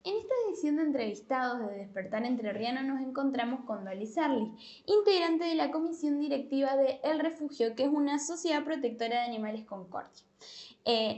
En esta edición de entrevistados de Despertar Entrerriano nos encontramos con Dolly Sarli, integrante de la comisión directiva de El Refugio, que es una sociedad protectora de animales Concordia.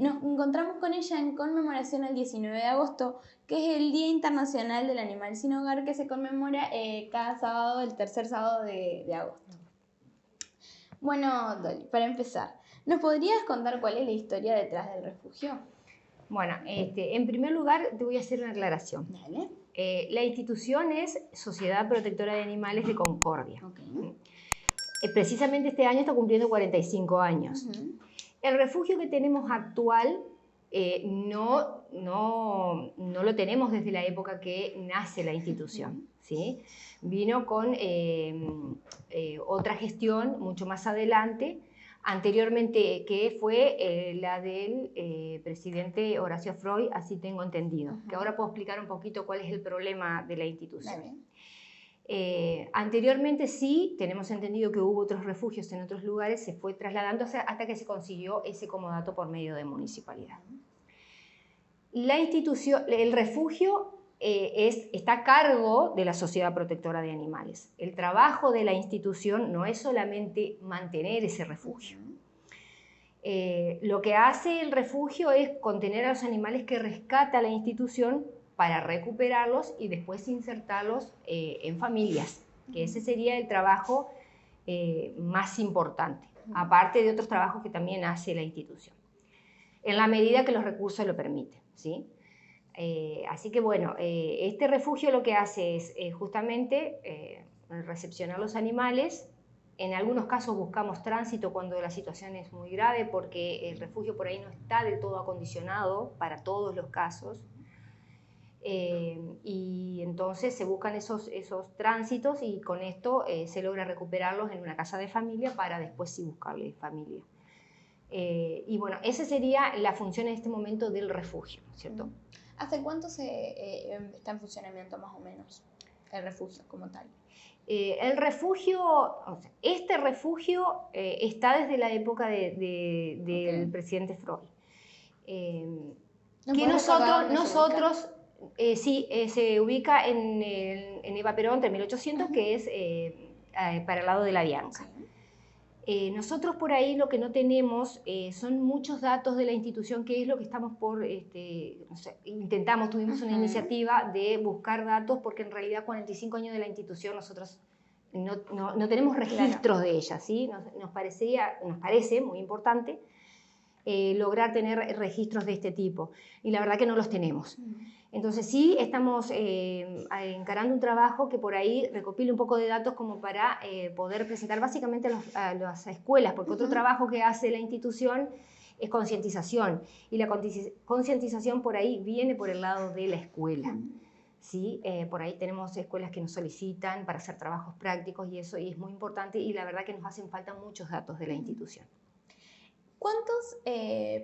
Nos encontramos con ella en conmemoración al 19 de agosto, que es el Día Internacional del Animal Sin Hogar, que se conmemora cada sábado, el tercer sábado de agosto. Bueno, Dolly, para empezar, ¿nos podrías contar cuál es la historia detrás del refugio? Bueno, en primer lugar te voy a hacer una aclaración. Dale. La institución es Sociedad Protectora de Animales de Concordia. Okay. Precisamente este año está cumpliendo 45 años. El refugio que tenemos actual no lo tenemos desde la época que nace la institución. ¿Sí? Vino con otra gestión mucho más adelante, anteriormente, que fue la del presidente Horacio Freud, así tengo entendido. Que ahora puedo explicar un poquito cuál es el problema de la institución. Anteriormente sí, tenemos entendido que hubo otros refugios en otros lugares, se fue trasladando hasta que se consiguió ese comodato por medio de municipalidad. La institución, el refugio está a cargo de la Sociedad Protectora de Animales. El trabajo de la institución no es solamente mantener ese refugio. Lo que hace el refugio es contener a los animales que rescata la institución para recuperarlos y después insertarlos en familias, que ese sería el trabajo más importante, aparte de otros trabajos que también hace la institución, en la medida que los recursos lo permiten, ¿sí? Así que bueno, este refugio lo que hace es justamente recepcionar los animales. En algunos casos buscamos tránsito cuando la situación es muy grave, porque el refugio por ahí no está del todo acondicionado para todos los casos. Y entonces se buscan esos tránsitos y con esto se logra recuperarlos en una casa de familia para después sí buscarle familia. Y bueno, esa sería la función en este momento del refugio, ¿cierto? ¿Hace cuánto está en funcionamiento más o menos el refugio como tal? El refugio, este refugio está desde la época del presidente Freud. Que nosotros sí, se ubica en Eva Perón, entre 1800, que es para el lado de la Bianca. Sí. Nosotros por ahí lo que no tenemos son muchos datos de la institución, que es lo que estamos por, tuvimos una iniciativa de buscar datos, porque en realidad 45 años de la institución nosotros no tenemos registros de ella, ¿sí? Nos parece muy importante lograr tener registros de este tipo, y la verdad que no los tenemos. Entonces sí estamos encarando un trabajo que por ahí recopile un poco de datos como para poder presentar básicamente a las escuelas, porque otro trabajo que hace la institución es concientización, y la concientización por ahí viene por el lado de la escuela. ¿Sí? Por ahí tenemos escuelas que nos solicitan para hacer trabajos prácticos y eso, y es muy importante, y la verdad que nos hacen falta muchos datos de la institución. ¿Cuántos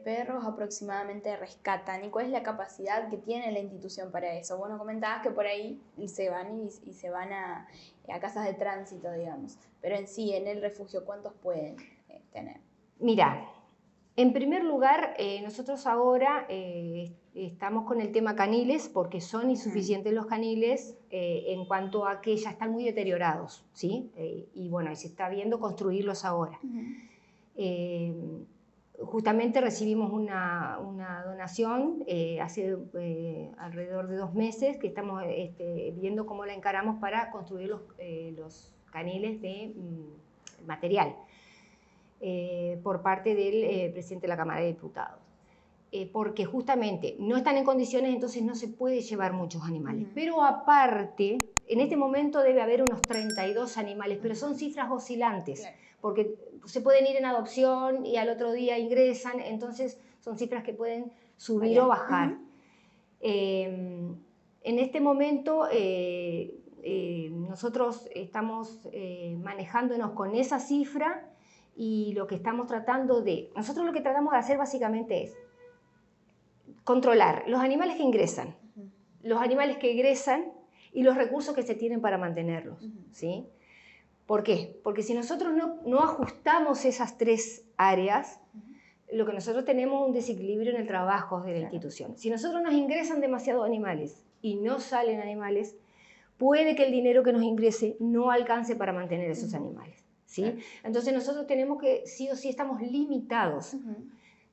perros aproximadamente rescatan y cuál es la capacidad que tiene la institución para eso? Bueno, comentabas que por ahí se van y se van a casas de tránsito, digamos, pero en sí, en el refugio, ¿cuántos pueden tener? Mira, en primer lugar, nosotros ahora estamos con el tema caniles, porque son insuficientes los caniles en cuanto a que ya están muy deteriorados, ¿sí? Y bueno, se está viendo construirlos ahora. Justamente recibimos una donación hace alrededor de 2 meses, que estamos viendo cómo la encaramos para construir los caniles de material por parte del presidente de la Cámara de Diputados. Porque justamente no están en condiciones, entonces no se puede llevar muchos animales. Pero aparte, en este momento debe haber unos 32 animales, pero son cifras oscilantes. Claro. Porque se pueden ir en adopción y al otro día ingresan, entonces son cifras que pueden subir o bajar. En este momento nosotros estamos manejándonos con esa cifra, y lo que estamos nosotros lo que tratamos de hacer básicamente es controlar los animales que ingresan, los animales que egresan y los recursos que se tienen para mantenerlos, ¿sí? ¿Por qué? Porque si nosotros no ajustamos esas 3 áreas, lo que nosotros tenemos es un desequilibrio en el trabajo de la institución. Si nosotros nos ingresan demasiados animales y no salen animales, puede que el dinero que nos ingrese no alcance para mantener esos animales, ¿sí? Entonces nosotros tenemos que, sí o sí, estamos limitados.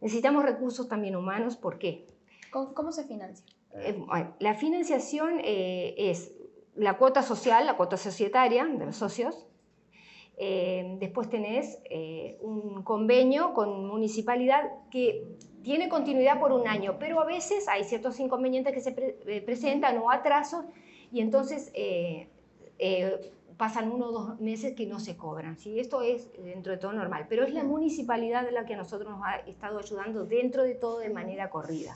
Necesitamos recursos también humanos. ¿Por qué? ¿Cómo se financia? La financiación es la cuota social, la cuota societaria de los socios. Después tenés un convenio con municipalidad que tiene continuidad por un año, pero a veces hay ciertos inconvenientes que se presentan o atrasos, y entonces pasan 1 o 2 meses que no se cobran, ¿sí? Esto es dentro de todo normal, pero es la municipalidad la que a nosotros nos ha estado ayudando dentro de todo de manera corrida.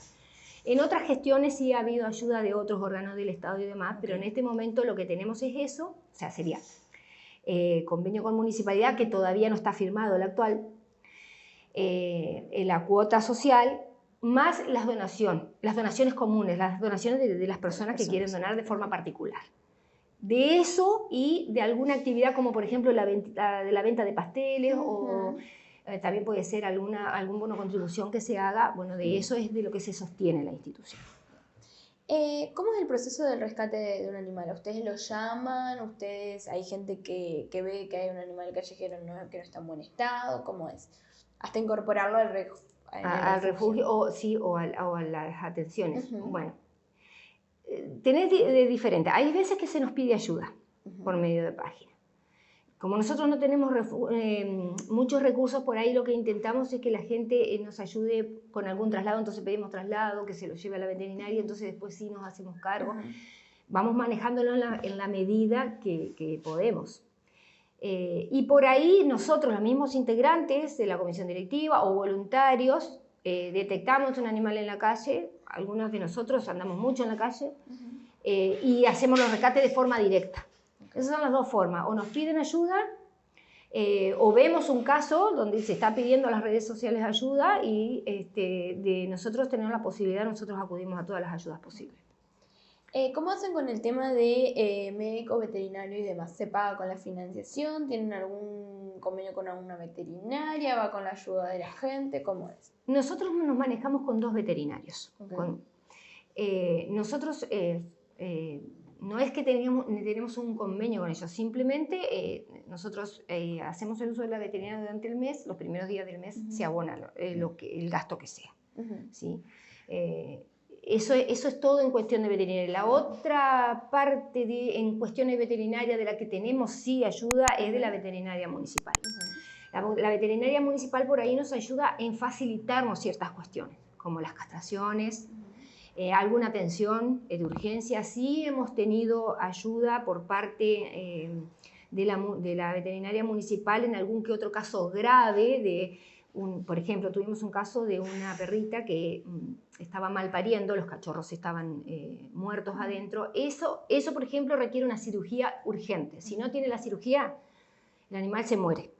En otras gestiones sí ha habido ayuda de otros órganos del Estado y demás, pero en este momento lo que tenemos es eso, o sea, sería convenio con municipalidad, que todavía no está firmado el actual, la cuota social, más las donaciones comunes, las donaciones de las personas que quieren donar de forma particular. De eso y de alguna actividad como por ejemplo la venta de pasteles o también puede ser algún bono contribución que se haga. Bueno, de eso es de lo que se sostiene la institución. ¿Cómo es el proceso del rescate de un animal? ¿Ustedes lo llaman? ¿Hay gente que ve que hay un animal callejero que no está en buen estado? ¿Cómo es? Hasta incorporarlo al refugio o a las atenciones. Bueno, tenés de diferente. Hay veces que se nos pide ayuda por medio de página. Como nosotros no tenemos muchos recursos, por ahí lo que intentamos es que la gente nos ayude con algún traslado, entonces pedimos traslado, que se lo lleve a la veterinaria, entonces después sí nos hacemos cargo. Vamos manejándolo en la medida que podemos. Y por ahí nosotros, los mismos integrantes de la comisión directiva o voluntarios, detectamos un animal en la calle, algunos de nosotros andamos mucho en la calle, y hacemos los rescates de forma directa. Esas son las dos formas, o nos piden ayuda, o vemos un caso donde se está pidiendo a las redes sociales ayuda y de nosotros tenemos la posibilidad, nosotros acudimos a todas las ayudas posibles. ¿Cómo hacen con el tema de médico, veterinario y demás? ¿Se paga con la financiación? ¿Tienen algún convenio con alguna veterinaria? ¿Va con la ayuda de la gente? ¿Cómo es? Nosotros nos manejamos con 2 veterinarios. Nosotros no es que tenemos un convenio con ellos, simplemente nosotros hacemos el uso de la veterinaria durante el mes, los primeros días del mes se abona el gasto que sea. ¿Sí? Eso es todo en cuestión de veterinaria. La otra parte en cuestiones veterinarias de la que tenemos sí ayuda es de la veterinaria municipal. La veterinaria municipal por ahí nos ayuda en facilitarnos ciertas cuestiones, como las castraciones, alguna atención de urgencia. Sí hemos tenido ayuda por parte de la veterinaria municipal en algún que otro caso grave. Por ejemplo, tuvimos un caso de una perrita que estaba mal pariendo, los cachorros estaban muertos adentro. Eso, por ejemplo, requiere una cirugía urgente. Si no tiene la cirugía, el animal se muere.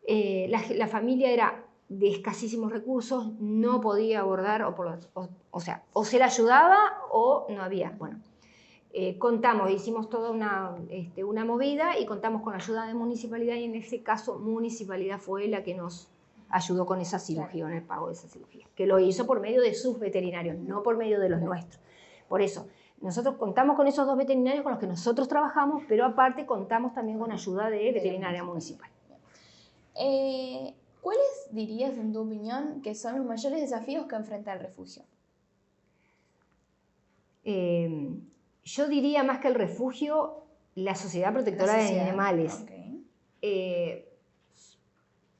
La familia era de escasísimos recursos, no podía abordar, o se le ayudaba o no había. Bueno, hicimos toda una movida y contamos con ayuda de municipalidad, y en ese caso municipalidad fue la que nos ayudó con esa cirugía, en el pago de esa cirugía, que lo hizo por medio de sus veterinarios, no por medio de los nuestros. Por eso, nosotros contamos con esos 2 veterinarios con los que nosotros trabajamos, pero aparte contamos también con ayuda de veterinaria municipal. ¿Cuáles dirías, en tu opinión, que son los mayores desafíos que enfrenta el refugio? Yo diría más que el refugio, la sociedad protectora de animales.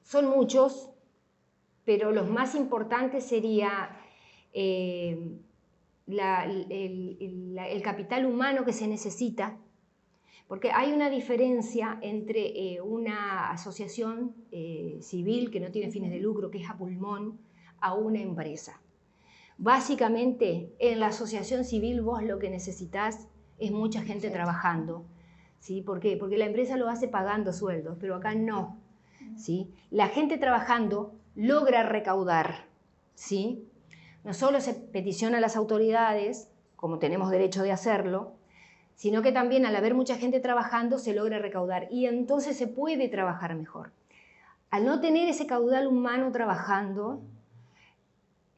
Son muchos, pero los más importantes sería el capital humano que se necesita, porque hay una diferencia entre una asociación civil que no tiene fines de lucro, que es a pulmón, a una empresa. Básicamente, en la asociación civil vos lo que necesitas es mucha gente trabajando. ¿Sí? ¿Por qué? Porque la empresa lo hace pagando sueldos, pero acá no. ¿Sí? La gente trabajando logra recaudar. ¿Sí? No solo se peticiona a las autoridades, como tenemos derecho de hacerlo, sino que también al haber mucha gente trabajando se logra recaudar, y entonces se puede trabajar mejor. Al no tener ese caudal humano trabajando,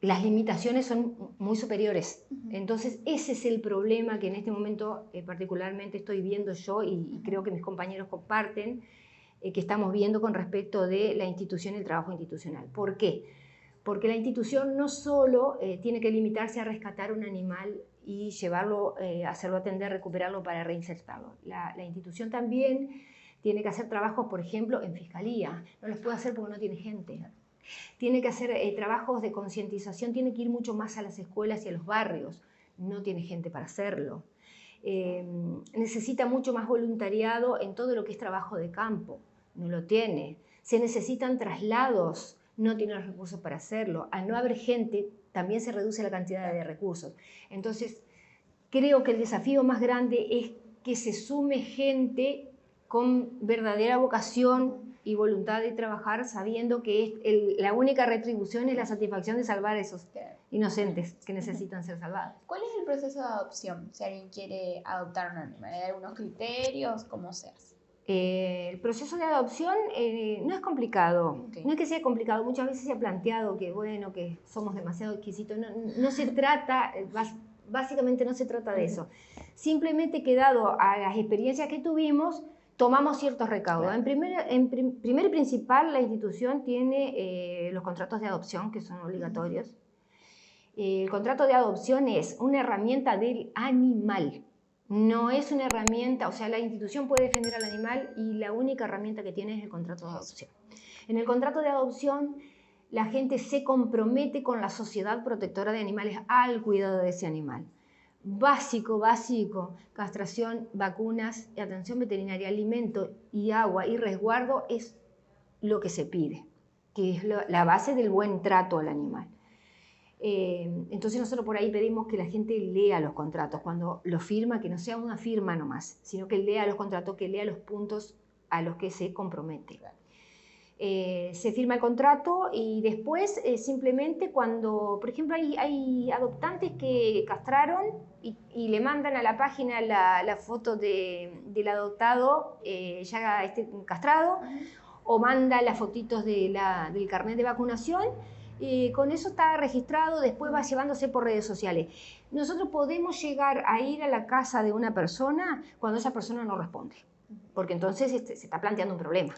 las limitaciones son muy superiores. Entonces, ese es el problema que en este momento particularmente estoy viendo yo y creo que mis compañeros comparten, que estamos viendo con respecto de la institución y el trabajo institucional. ¿Por qué? Porque la institución no solo tiene que limitarse a rescatar un animal y llevarlo, hacerlo atender, recuperarlo para reinsertarlo. La institución también tiene que hacer trabajos, por ejemplo, en fiscalía. No los puede hacer porque no tiene gente. Tiene que hacer trabajos de concientización, tiene que ir mucho más a las escuelas y a los barrios. No tiene gente para hacerlo. Necesita mucho más voluntariado en todo lo que es trabajo de campo. No lo tiene. Se necesitan traslados. No tiene los recursos para hacerlo. Al no haber gente, también se reduce la cantidad de recursos. Entonces, creo que el desafío más grande es que se sume gente con verdadera vocación y voluntad de trabajar, sabiendo que la única retribución es la satisfacción de salvar a esos inocentes que necesitan ser salvados. ¿Cuál es el proceso de adopción si alguien quiere adoptar un animal? ¿Hay algunos criterios? ¿Cómo se hace? El proceso de adopción no es complicado, no es que sea complicado, muchas veces se ha planteado que, bueno, que somos demasiado exquisitos, no se trata, básicamente no se trata de eso, simplemente que dado a las experiencias que tuvimos, tomamos ciertos recaudos. Claro. Primero y principal, la institución tiene los contratos de adopción, que son obligatorios. El contrato de adopción es una herramienta del animal. No es una herramienta, o sea, la institución puede defender al animal y la única herramienta que tiene es el contrato de adopción. En el contrato de adopción, la gente se compromete con la sociedad protectora de animales al cuidado de ese animal. Básico, castración, vacunas, atención veterinaria, alimento y agua y resguardo es lo que se pide, que es la base del buen trato al animal. Entonces nosotros por ahí pedimos que la gente lea los contratos, cuando los firma, que no sea una firma nomás, sino que lea los contratos, que lea los puntos a los que se compromete. Se firma el contrato y después simplemente cuando, por ejemplo, hay adoptantes que castraron y le mandan a la página la foto del adoptado ya castrado, o manda las fotitos del carnet de vacunación. Con eso está registrado, después va llevándose por redes sociales. Nosotros podemos llegar a ir a la casa de una persona cuando esa persona no responde, porque entonces se está planteando un problema.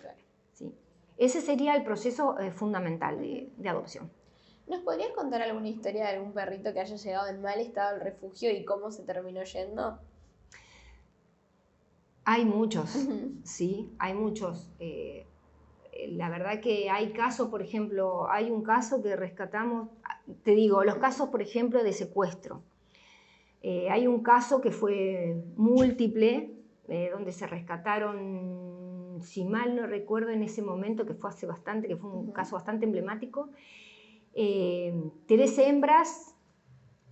¿Sí? Ese sería el proceso fundamental de adopción. ¿Nos podrías contar alguna historia de algún perrito que haya llegado en mal estado al refugio y cómo se terminó yendo? Hay muchos, sí, hay muchos. La verdad que hay casos, por ejemplo, hay un caso que rescatamos, te digo, los casos, por ejemplo, de secuestro. Hay un caso que fue múltiple, donde se rescataron, si mal no recuerdo en ese momento, que fue hace bastante, que fue un caso bastante emblemático, 3 hembras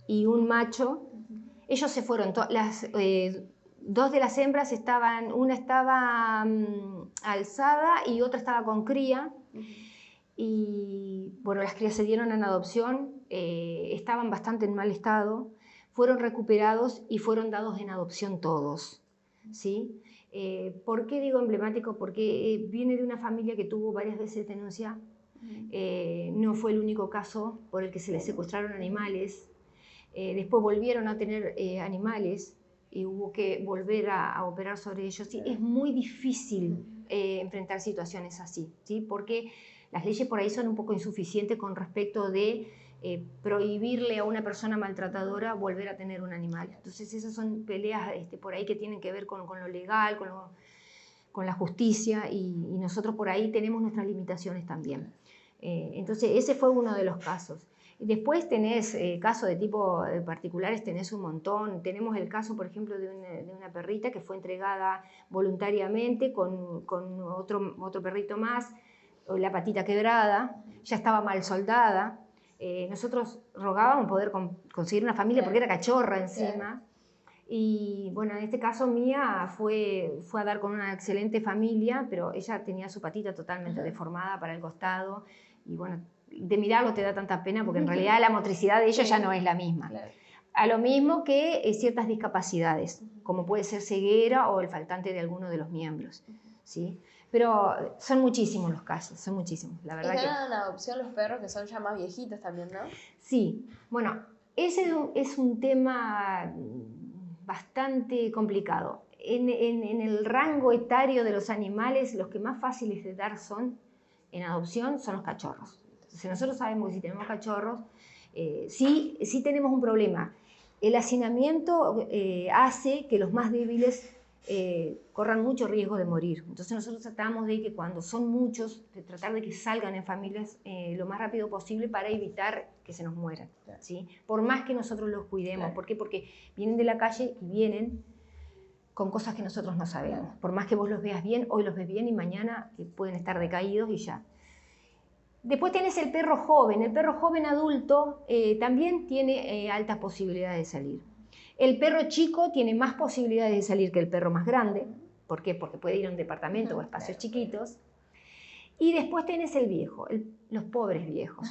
y un macho. Ellos se fueron, 2 de las hembras una estaba alzada y otra estaba con cría. Y bueno, las crías se dieron en adopción, estaban bastante en mal estado, fueron recuperados y fueron dados en adopción todos. ¿Sí? ¿Por qué digo emblemático? Porque viene de una familia que tuvo varias veces denuncia. No fue el único caso por el que se les secuestraron animales. Después volvieron a tener animales y hubo que volver a operar sobre ellos. Sí, es muy difícil enfrentar situaciones así, ¿sí? Porque las leyes por ahí son un poco insuficientes con respecto de prohibirle a una persona maltratadora volver a tener un animal. Entonces esas son peleas por ahí que tienen que ver con lo legal, con la justicia, y nosotros por ahí tenemos nuestras limitaciones también. Entonces ese fue uno de los casos. Después tenés casos de tipo particulares, tenés un montón. Tenemos el caso, por ejemplo, de una perrita que fue entregada voluntariamente con otro perrito más, la patita quebrada, ya estaba mal soldada. Nosotros rogábamos poder conseguir una familia porque era cachorra encima. Y bueno, en este caso Mía fue a dar con una excelente familia, pero ella tenía su patita totalmente deformada para el costado. Y bueno, de mirarlo te da tanta pena porque en realidad la motricidad de ellos ya no es la misma. Claro. A lo mismo que ciertas discapacidades, como puede ser ceguera o el faltante de alguno de los miembros, ¿sí? Pero son muchísimos los casos, son muchísimos, la verdad. Y dan en adopción los perros que son ya más viejitos también, ¿no? Sí, bueno, ese es un tema bastante complicado. En el rango etario de los animales, los que más fáciles de dar en adopción son los cachorros. Entonces nosotros sabemos que si tenemos cachorros, sí tenemos un problema. El hacinamiento hace que los más débiles corran mucho riesgo de morir. Entonces nosotros tratamos de que cuando son muchos, de tratar de que salgan en familias lo más rápido posible para evitar que se nos mueran, ¿sí? Por más que nosotros los cuidemos. ¿Por qué? Porque vienen de la calle y vienen con cosas que nosotros no sabemos. Por más que vos los veas bien, hoy los ves bien y mañana pueden estar decaídos y ya. Después tenés el perro joven. El perro joven adulto también tiene altas posibilidades de salir. El perro chico tiene más posibilidades de salir que el perro más grande. ¿Por qué? Porque puede ir a un departamento o a espacios chiquitos. Y después tenés el viejo, los pobres viejos.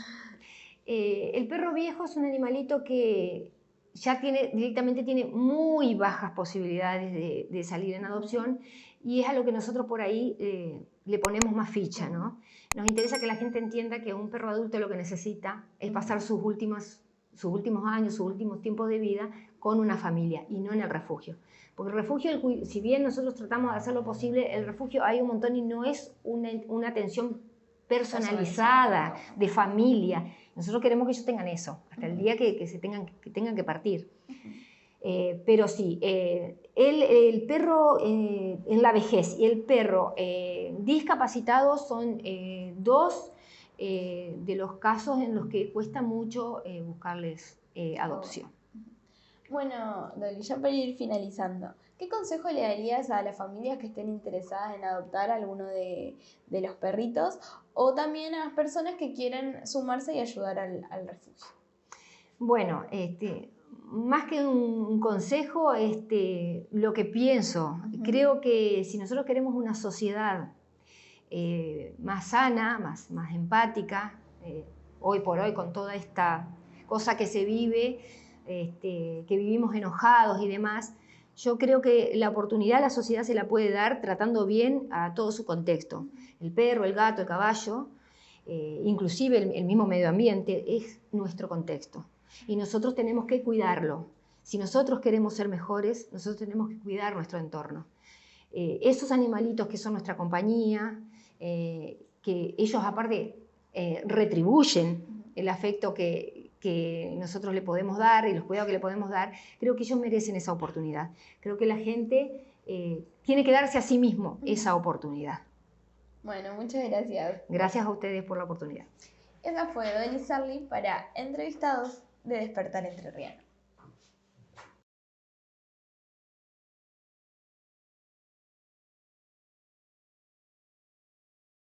El perro viejo es un animalito que ya directamente tiene muy bajas posibilidades de salir en adopción y es a lo que nosotros por ahí le ponemos más ficha, ¿no? Nos interesa que la gente entienda que un perro adulto lo que necesita es pasar sus últimos años, sus últimos tiempos de vida con una familia y no en el refugio. Porque el refugio, si bien nosotros tratamos de hacer lo posible, el refugio hay un montón y no es una atención personalizada, de familia. Nosotros queremos que ellos tengan eso, hasta el día que tengan que partir. Pero sí, el perro en la vejez y el perro discapacitado son dos de los casos en los que cuesta mucho buscarles adopción. Bueno, Dolly, ya para ir finalizando, ¿qué consejo le darías a las familias que estén interesadas en adoptar a alguno de los perritos o también a las personas que quieren sumarse y ayudar al refugio? Bueno, más que un consejo, lo que pienso, creo que si nosotros queremos una sociedad más sana, más empática, hoy por hoy con toda esta cosa que se vive, que vivimos enojados y demás, yo creo que la oportunidad la sociedad se la puede dar tratando bien a todo su contexto. El perro, el gato, el caballo, inclusive el mismo medio ambiente, es nuestro contexto. Y nosotros tenemos que cuidarlo. Si nosotros queremos ser mejores, nosotros tenemos que cuidar nuestro entorno. Esos animalitos que son nuestra compañía, que ellos aparte retribuyen el afecto que nosotros le podemos dar y los cuidados que le podemos dar, creo que ellos merecen esa oportunidad. Creo que la gente tiene que darse a sí mismo esa oportunidad. Bueno, muchas gracias. Gracias a ustedes por la oportunidad. Esa fue Dolly Sarli para Entrevistados de Despertar Entrerriano.